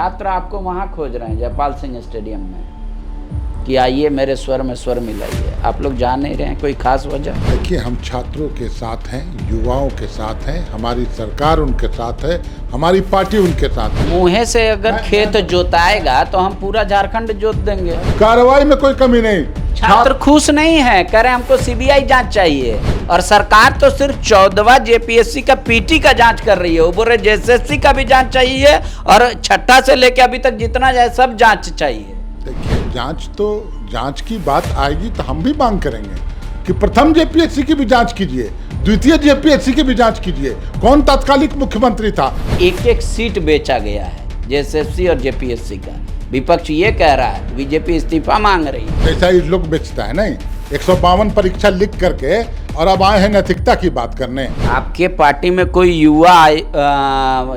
छात्र आपको वहाँ खोज रहे हैं जयपाल सिंह स्टेडियम में कि आइए मेरे स्वर में स्वर मिलाइए। आप लोग जा नहीं रहे हैं, कोई खास वजह? देखिए, हम छात्रों के साथ हैं, युवाओं के साथ हैं, हमारी सरकार उनके साथ है, हमारी पार्टी उनके साथ है। मुँहे से अगर खेत जोताएगा तो हम पूरा झारखंड जोत देंगे। कार्रवाई में कोई कमी नहीं। छात्र खुश नहीं है, कह रहे हमको सीबीआई जांच चाहिए और सरकार तो सिर्फ 14वां जेपीएससी का पीटी का जांच कर रही है। वो बोल रहे जेएसएससी का भी जांच चाहिए और छठा से लेके अभी तक जितना जाए सब जांच चाहिए। देखिए, जांच की बात आएगी तो हम भी मांग करेंगे कि प्रथम जेपीएससी की भी जांच कीजिए, द्वितीय जेपीएससी की भी जांच कीजिए। कौन तत्कालिक मुख्यमंत्री था? एक एक सीट बेचा गया है जेएसएससी और जेपीएससी का। विपक्ष ये कह रहा है, बीजेपी इस्तीफा मांग रही है। ऐसा ही लोग बेचता है नहीं। 152 परीक्षा लिख करके और अब आए हैं नैतिकता की बात करने। आपके पार्टी में कोई युवा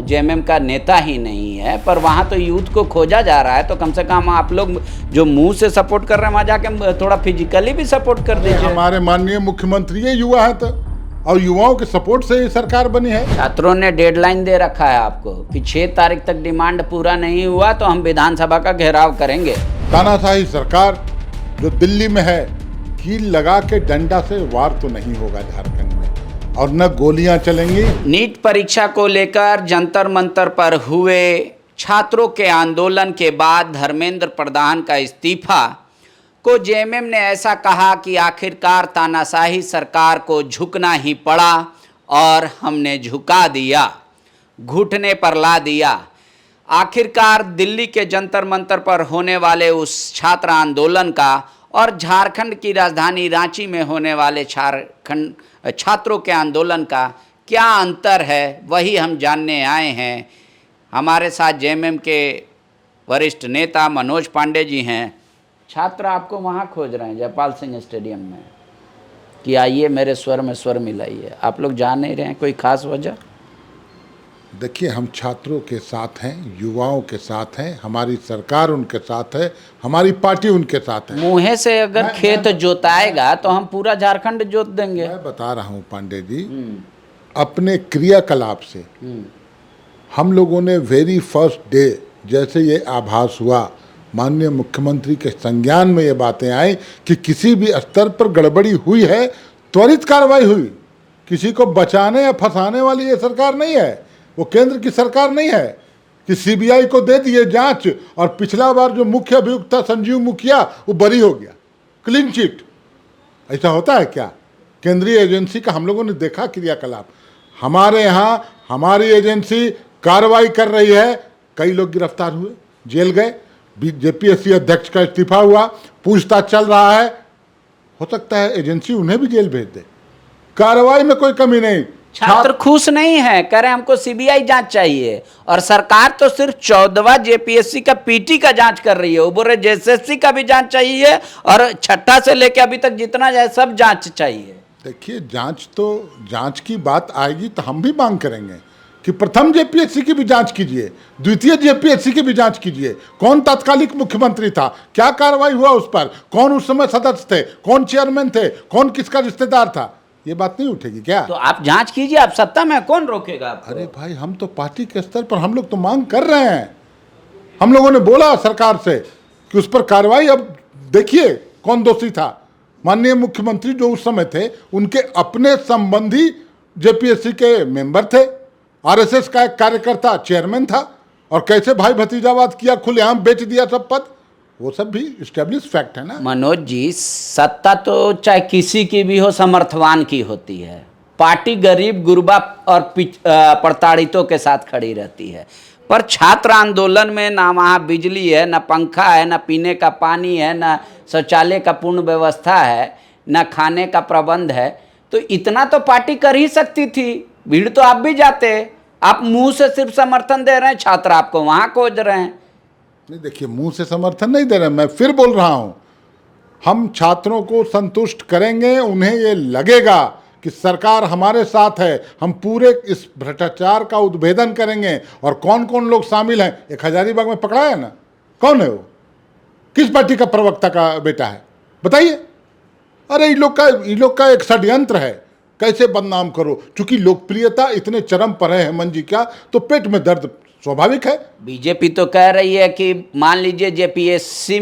जेएमएम का नेता ही नहीं है, पर वहाँ तो यूथ को खोजा जा रहा है। तो कम से कम आप लोग जो मुंह से सपोर्ट कर रहे हैं वहाँ जाके थोड़ा फिजिकली भी सपोर्ट कर दीजिए। हमारे माननीय मुख्यमंत्री ये युवा है तो, और युवाओं के सपोर्ट से ये सरकार बनी है। छात्रों ने डेडलाइन दे रखा है आपको कि 6 तारीख तक डिमांड पूरा नहीं हुआ तो हम विधानसभा का घेराव करेंगे। तानाशाही सरकार जो दिल्ली में है, कील लगा के डंडा से वार तो नहीं होगा झारखंड में, और न गोलियां चलेंगी। नीट परीक्षा को लेकर जंतर मंतर पर हुए छात्रों के आंदोलन के बाद धर्मेंद्र प्रधान का इस्तीफा को जेएमएम ने ऐसा कहा कि आखिरकार तानाशाही सरकार को झुकना ही पड़ा और हमने झुका दिया, घुटने पर ला दिया। आखिरकार दिल्ली के जंतर मंतर पर होने वाले उस छात्र आंदोलन का और झारखंड की राजधानी रांची में होने वाले छात्रों के आंदोलन का क्या अंतर है, वही हम जानने आए हैं। हमारे साथ जेएमएम के वरिष्ठ नेता मनोज पांडे जी हैं। छात्र आपको वहाँ खोज रहे हैं जयपाल सिंह स्टेडियम में कि आइए मेरे स्वर में स्वर मिलाइए। आप लोग जा नहीं रहे हैं, कोई खास वजह? देखिए, हम छात्रों के साथ हैं, युवाओं के साथ हैं, हमारी सरकार उनके साथ है, हमारी पार्टी उनके साथ है। मुँहे से अगर खेत जोताएगा तो हम पूरा झारखंड जोत देंगे। मैं बता रहा हूँ पांडे जी, अपने क्रियाकलाप से हम लोगों ने वेरी फर्स्ट डे जैसे ये आभास हुआ, माननीय मुख्यमंत्री के संज्ञान में ये बातें आई कि किसी भी स्तर पर गड़बड़ी हुई है, त्वरित कार्रवाई हुई। किसी को बचाने या फंसाने वाली ये सरकार नहीं है, वो केंद्र की सरकार नहीं है कि सीबीआई को दे दिए जांच और पिछला बार जो मुख्य अभियुक्त था संजीव मुखिया वो बरी हो गया, क्लीन चिट। ऐसा होता है क्या? केंद्रीय एजेंसी का हम लोगों ने देखा क्रियाकलाप। हमारे यहाँ हमारी एजेंसी कार्रवाई कर रही है, कई लोग गिरफ्तार हुए, जेल गए, जेपीएससी अध्यक्ष का इस्तीफा हुआ, पूछताछ चल रहा है। हो सकता है एजेंसी उन्हें भी जेल भेज दे। कार्रवाई में कोई कमी नहीं। छात्र खुश नहीं है, कह रहे हमको सीबीआई जांच चाहिए और सरकार तो सिर्फ 14वां जेपीएससी का पीटी का जांच कर रही है। वो बोल रहे जेएसएससी का भी जांच चाहिए और छठा से लेके अभी तक जितना जाए सब जांच चाहिए। देखिए, जांच की बात आएगी तो हम भी मांग करेंगे कि प्रथम जेपीएससी की भी जांच कीजिए, द्वितीय जेपीएससी की भी जांच कीजिए। कौन तत्कालिक मुख्यमंत्री था, क्या कार्रवाई हुआ उस पर, कौन उस समय सदस्य थे, कौन चेयरमैन थे, कौन किसका रिश्तेदार था, ये बात नहीं उठेगी क्या? तो आप जांच कीजिए, आप सत्ता में, कौन रोकेगा आपको? अरे भाई, हम तो पार्टी के स्तर पर हम लोग तो मांग कर रहे हैं। हम लोगों ने बोला सरकार से कि उस पर कार्रवाई। अब देखिए कौन दोषी था। माननीय मुख्यमंत्री जो उस समय थे, उनके अपने संबंधी जेपीएससी के मेंबर थे, आरएसएस का एक कार्यकर्ता चेयरमैन था, और कैसे भाई भतीजावाद किया, खुलेआम बेच दिया सब पद, वो सब भी एस्टेब्लिश फैक्ट है ना। मनोज जी, सत्ता तो चाहे किसी की भी हो, समर्थवान की होती है। पार्टी गरीब गुरबा और प्रताड़ितों के साथ खड़ी रहती है। पर छात्र आंदोलन में ना वहाँ बिजली है, ना पंखा है, ना पीने का पानी है, ना शौचालय का पूर्ण व्यवस्था है, ना खाने का प्रबंध है। तो इतना तो पार्टी कर ही सकती थी। भीड़ तो आप भी जाते, आप मुंह से सिर्फ समर्थन दे रहे हैं, छात्र आपको वहाँ खोज रहे हैं। नहीं, देखिए, मुंह से समर्थन नहीं दे रहे, मैं फिर बोल रहा हूँ, हम छात्रों को संतुष्ट करेंगे। उन्हें ये लगेगा कि सरकार हमारे साथ है, हम पूरे इस भ्रष्टाचार का उद्भेदन करेंगे। और कौन कौन लोग शामिल हैं, एक हजारीबाग में पकड़ा है ना, कौन है वो, किस पार्टी का प्रवक्ता का बेटा है, बताइए। अरे इन लोग का एक षड्यंत्र है, कैसे बदनाम करो। चूंकि लोकप्रियता इतने चरम पर है हेमंत जी का, तो पेट में दर्द स्वाभाविक है। बीजेपी तो कह रही है कि मान लीजिए जेपीएससी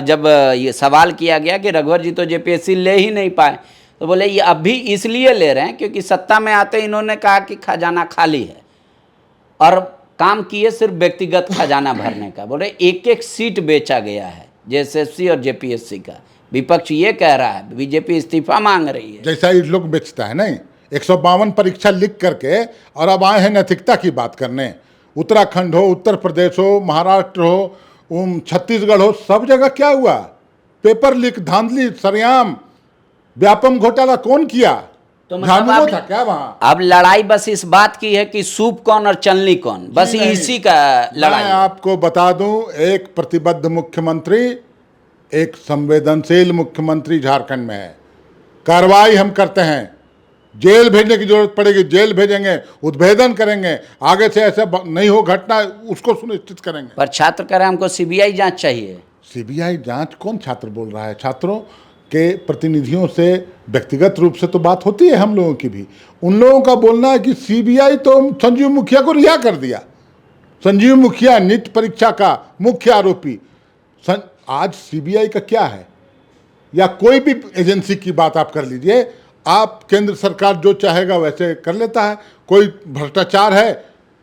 जब ये सवाल किया गया कि रघुवर जी तो जेपीएससी ले ही नहीं पाए, तो बोले ये अभी इसलिए ले रहे हैं क्योंकि सत्ता में आते इन्होंने कहा कि खजाना खाली है और काम किए सिर्फ व्यक्तिगत खजाना भरने का। बोले एक एक सीट बेचा गया है जेएसएससी और जेपीएससी का। विपक्ष ये कह रहा है, बीजेपी इस्तीफा मांग रही है। जैसा ये लोग बेचता है नहीं, 152 परीक्षा लिख करके और अब आए हैं नैतिकता की बात करने। उत्तराखंड हो, उत्तर प्रदेश हो, महाराष्ट्र हो, छत्तीसगढ़ हो, सब जगह क्या हुआ? पेपर लीक, धांधली, सरेआम, व्यापम घोटाला कौन किया? तो झामुमो था क्या वहां? अब लड़ाई बस इस बात की है कि सूप कौन और चलनी कौन, बस इसी का लड़ाई। मैं आपको बता दूं, एक प्रतिबद्ध मुख्यमंत्री, एक संवेदनशील मुख्यमंत्री झारखंड में है। कार्रवाई हम करते हैं, जेल भेजने की जरूरत पड़ेगी जेल भेजेंगे, उद्भेदन करेंगे, आगे से ऐसा नहीं हो घटना उसको सुनिश्चित करेंगे। पर छात्र कह रहे हैं हमको सीबीआई जांच चाहिए। सीबीआई जांच? कौन छात्र बोल रहा है? छात्रों के प्रतिनिधियों से व्यक्तिगत रूप से तो बात होती है हम लोगों की भी। उन लोगों का बोलना है कि सीबीआई तो संजीव मुखिया को रिहा कर दिया। संजीव मुखिया नीट परीक्षा का मुख्य आरोपी। आज सीबीआई का क्या है, या कोई भी एजेंसी की बात आप कर लीजिए, आप केंद्र सरकार जो चाहेगा वैसे कर लेता है। कोई भ्रष्टाचार है,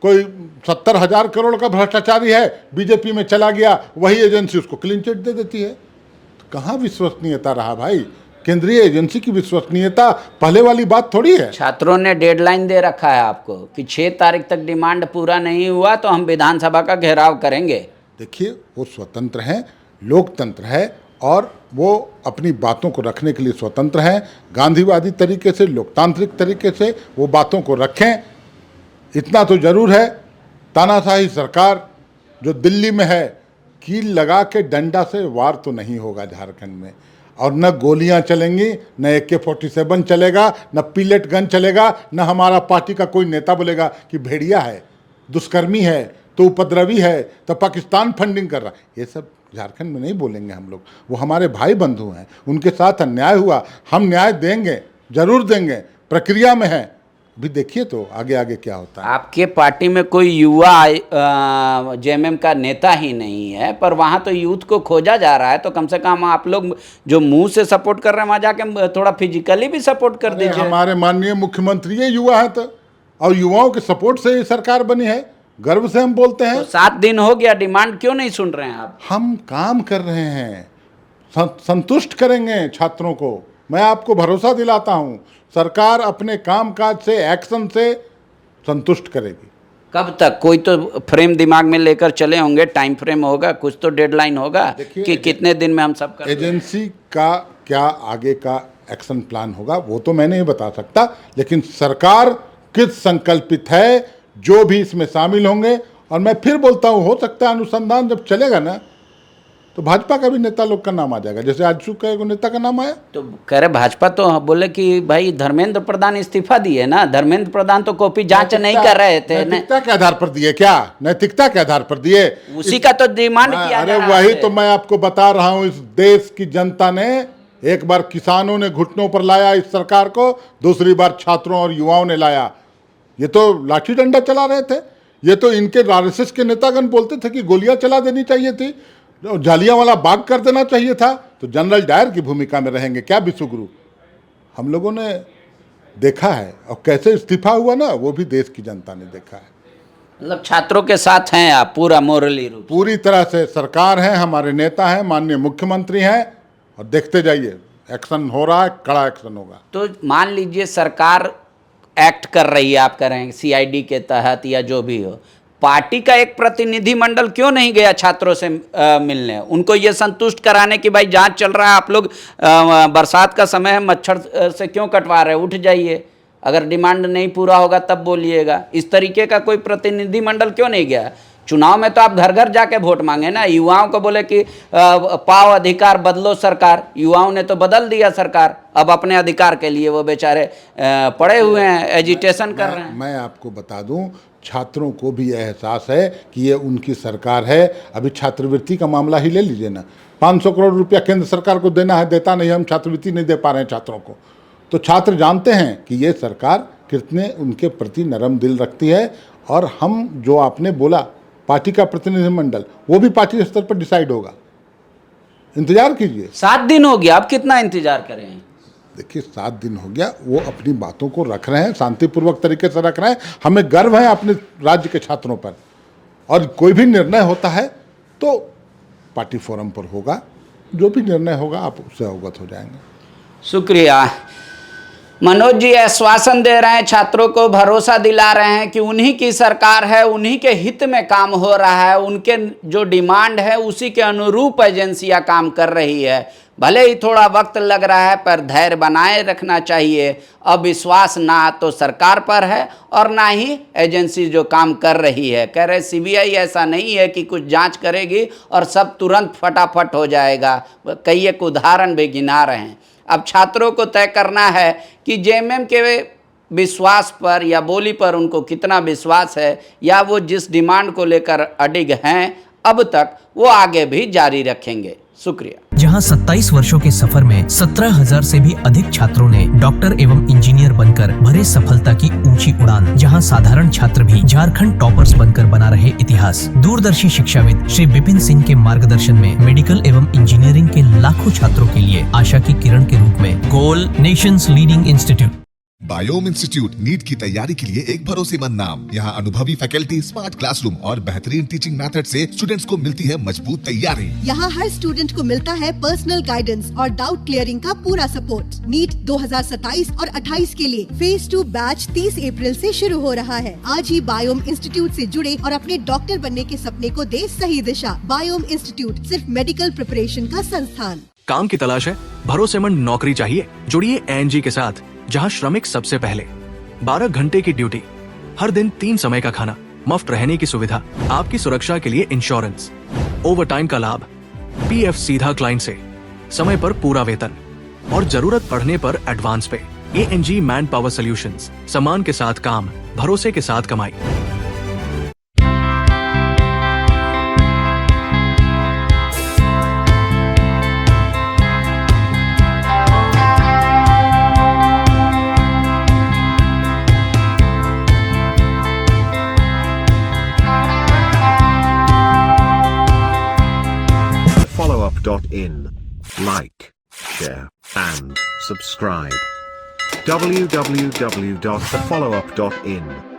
कोई 70,000 करोड़ का भ्रष्टाचारी है, बीजेपी में चला गया, वही एजेंसी उसको क्लीन चिट दे देती है। तो कहाँ विश्वसनीयता रहा भाई? केंद्रीय एजेंसी की विश्वसनीयता पहले वाली बात थोड़ी है। छात्रों ने डेडलाइन दे रखा है आपको कि 6 तारीख तक डिमांड पूरा नहीं हुआ तो हम विधानसभा का घेराव करेंगे। देखिए, वो स्वतंत्र हैं, लोकतंत्र है और वो अपनी बातों को रखने के लिए स्वतंत्र हैं। गांधीवादी तरीके से, लोकतांत्रिक तरीके से वो बातों को रखें। इतना तो जरूर है, तानाशाही सरकार जो दिल्ली में है, कील लगा के डंडा से वार तो नहीं होगा झारखंड में। और न गोलियां चलेंगी, न AK-47 चलेगा, न पिलेट गन चलेगा, न हमारा पार्टी का कोई नेता बोलेगा कि भेड़िया है, दुष्कर्मी है, तो उपद्रवी है, तो पाकिस्तान फंडिंग कर रहा है। ये सब झारखंड में नहीं बोलेंगे हम लोग। वो हमारे भाई बंधु हैं, उनके साथ अन्याय हुआ, हम न्याय देंगे, जरूर देंगे, प्रक्रिया में है। अभी देखिए तो आगे आगे क्या होता है। आपके पार्टी में कोई युवा जेएमएम का नेता ही नहीं है, पर वहाँ तो यूथ को खोजा जा रहा है। तो कम से कम आप लोग जो मुंह से सपोर्ट कर रहे हैं, वहाँ जाके थोड़ा फिजिकली भी सपोर्ट कर दीजिए। हमारे माननीय मुख्यमंत्री ये युवा है, तो और युवाओं के सपोर्ट से ये सरकार बनी है, गर्व से हम बोलते हैं। तो 7 दिन हो गया, डिमांड क्यों नहीं सुन रहे हैं आप? हम काम कर रहे हैं, संतुष्ट करेंगे छात्रों को। मैं आपको भरोसा दिलाता हूं, सरकार अपने कामकाज से, एक्शन से संतुष्ट करेगी। कब तक? कोई तो फ्रेम दिमाग में लेकर चले होंगे, टाइम फ्रेम होगा, कुछ तो डेडलाइन होगा कि कितने दिन में हम सब कर। एजेंसी का क्या आगे का एक्शन प्लान होगा वो तो मैं नहीं बता सकता, लेकिन सरकार किस संकल्पित है, जो भी इसमें शामिल होंगे। और मैं फिर बोलता हूँ, हो सकता है अनुसंधान जब चलेगा ना, तो भाजपा का भी नेता लोग का नाम आ जाएगा, जैसे आजसू का एक नेता का नाम आया। तो कह रहे भाजपा तो बोले कि भाई धर्मेंद्र प्रधान इस्तीफा दिए ना, धर्मेंद्र प्रधान तो कॉपी जांच नहीं कर रहे थे। नैतिकता के आधार पर दिए क्या? नैतिकता के आधार पर दिए, उसी का तो डिमांड किया। अरे वही तो मैं आपको बता रहा हूँ। इस देश की जनता ने एक बार किसानों ने घुटनों पर लाया इस सरकार को, दूसरी बार छात्रों और युवाओं ने लाया। ये तो लाठी डंडा चला रहे थे। ये तो इनके आरएसएस के नेतागण बोलते थे कि गोलियां चला देनी चाहिए थी, जालियांवाला बाग कर देना चाहिए था। तो जनरल डायर की भूमिका में रहेंगे क्या विश्वगुरु? हम लोगों ने देखा है, और कैसे इस्तीफा हुआ ना, वो भी देश की जनता ने देखा है। मतलब छात्रों के साथ हैं आप पूरा मोरली रूप? पूरी तरह से सरकार है, हमारे नेता हैं, माननीय मुख्यमंत्री हैं, और देखते जाइए एक्शन हो रहा है, कड़ा एक्शन होगा। तो मान लीजिए सरकार एक्ट कर रही है, आप कह रहे हैं CID के तहत या जो भी हो, पार्टी का एक प्रतिनिधि मंडल क्यों नहीं गया छात्रों से मिलने, उनको ये संतुष्ट कराने की भाई जांच चल रहा है, आप लोग बरसात का समय है, मच्छर से क्यों कटवा रहे, उठ जाइए, अगर डिमांड नहीं पूरा होगा तब बोलिएगा। इस तरीके का कोई प्रतिनिधि मंडल क्यों नहीं गया? चुनाव में तो आप घर घर जाके वोट मांगे ना, युवाओं को बोले कि पाओ अधिकार, बदलो सरकार। युवाओं ने तो बदल दिया सरकार, अब अपने अधिकार के लिए वो बेचारे पड़े हुए हैं, एजिटेशन कर रहे हैं। मैं आपको बता दूं, छात्रों को भी एहसास है कि ये उनकी सरकार है। अभी छात्रवृत्ति का मामला ही ले लीजिए ना, 500 करोड़ रुपया केंद्र सरकार को देना है, देता नहीं, हम छात्रवृत्ति नहीं दे पा रहे हैं छात्रों को। तो छात्र जानते हैं कि ये सरकार कितने उनके प्रति नरम दिल रखती है और हम जो आपने बोला पार्टी का प्रतिनिधिमंडल, वो भी पार्टी स्तर पर डिसाइड होगा, इंतजार कीजिए। 7 दिन हो गया, अब कितना इंतजार करें? देखिए 7 दिन हो गया, वो अपनी बातों को रख रहे हैं, शांतिपूर्वक तरीके से रख रहे हैं। हमें गर्व है अपने राज्य के छात्रों पर, और कोई भी निर्णय होता है तो पार्टी फोरम पर होगा, जो भी निर्णय होगा आप उससे अवगत हो जाएंगे। शुक्रिया। मनोज जी आश्वासन दे रहे हैं, छात्रों को भरोसा दिला रहे हैं कि उन्हीं की सरकार है, उन्हीं के हित में काम हो रहा है, उनके जो डिमांड है उसी के अनुरूप एजेंसियां काम कर रही है। भले ही थोड़ा वक्त लग रहा है पर धैर्य बनाए रखना चाहिए। अब विश्वास ना तो सरकार पर है और ना ही एजेंसी जो काम कर रही है। कह रहे सीबीआई ऐसा नहीं है कि कुछ जांच करेगी और सब तुरंत फटाफट हो जाएगा। कई एक उदाहरण भी गिना रहे हैं। अब छात्रों को तय करना है कि जेएमएम के विश्वास पर या बोली पर उनको कितना विश्वास है, या वो जिस डिमांड को लेकर अडिग हैं अब तक वो आगे भी जारी रखेंगे। शुक्रिया। जहां 27 वर्षों के सफर में 17,000 से भी अधिक छात्रों ने डॉक्टर एवं इंजीनियर बनकर भरे सफलता की ऊंची उड़ान, जहां साधारण छात्र भी झारखंड टॉपर्स बनकर बना रहे इतिहास। दूरदर्शी शिक्षाविद श्री विपिन सिंह के मार्गदर्शन में मेडिकल एवं इंजीनियरिंग के लाखों छात्रों के लिए आशा की किरण के रूप में goal nation's leading institute. Biome institute NEET की तैयारी के लिए एक भरोसेमंद नाम। यहाँ अनुभवी फैकल्टी, स्मार्ट क्लासरूम और बेहतरीन टीचिंग मेथड से स्टूडेंट्स को मिलती है मजबूत तैयारी। यहाँ हर स्टूडेंट को मिलता है पर्सनल गाइडेंस और डाउट क्लियरिंग का पूरा सपोर्ट। नीट 2027 और 28 के लिए फेज 2 बैच 30 अप्रैल से शुरू हो रहा है। आज ही बायोम इंस्टीट्यूट से जुड़े और अपने डॉक्टर बनने के सपने को दे सही दिशा। बायोम इंस्टीट्यूट सिर्फ मेडिकल प्रिपरेशन का संस्थान। काम की तलाश है, भरोसेमंद नौकरी चाहिए? जुड़िए एएनजी के साथ, जहां श्रमिक सबसे पहले। 12 घंटे की ड्यूटी, हर दिन 3 समय का खाना, मुफ्त रहने की सुविधा, आपकी सुरक्षा के लिए इंश्योरेंस, ओवरटाइम का लाभ, पीएफ सीधा क्लाइंट से, समय पर पूरा वेतन और जरूरत पड़ने पर एडवांस पे। एएनजी मैन पावर सॉल्यूशंस, सम्मान के साथ काम, भरोसे के साथ कमाई। followup.in. Like, share, and subscribe. www.thefollowup.in